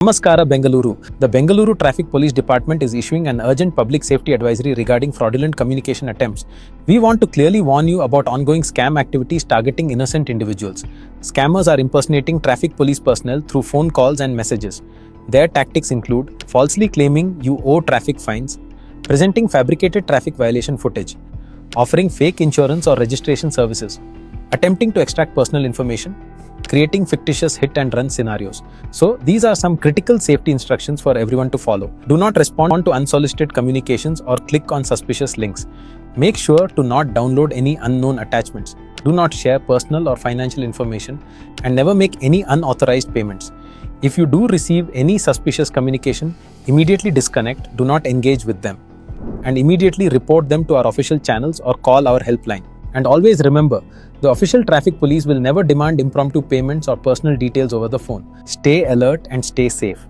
Namaskara, Bengaluru. The Bengaluru Traffic Police Department is issuing an urgent public safety advisory regarding fraudulent communication attempts. We want to clearly warn you about ongoing scam activities targeting innocent individuals. Scammers are impersonating traffic police personnel through phone calls and messages. Their tactics include falsely claiming you owe traffic fines, presenting fabricated traffic violation footage, offering fake insurance or registration services, attempting to extract personal information, creating fictitious hit and run scenarios. So, these are some critical safety instructions for everyone to follow. Do not respond to unsolicited communications or click on suspicious links. Make sure to not download any unknown attachments. Do not share personal or financial information and never make any unauthorized payments. If you do receive any suspicious communication, immediately disconnect, do not engage with them, and immediately report them to our official channels or call our helpline. And always remember, the official traffic police will never demand impromptu payments or personal details over the phone. Stay alert and stay safe.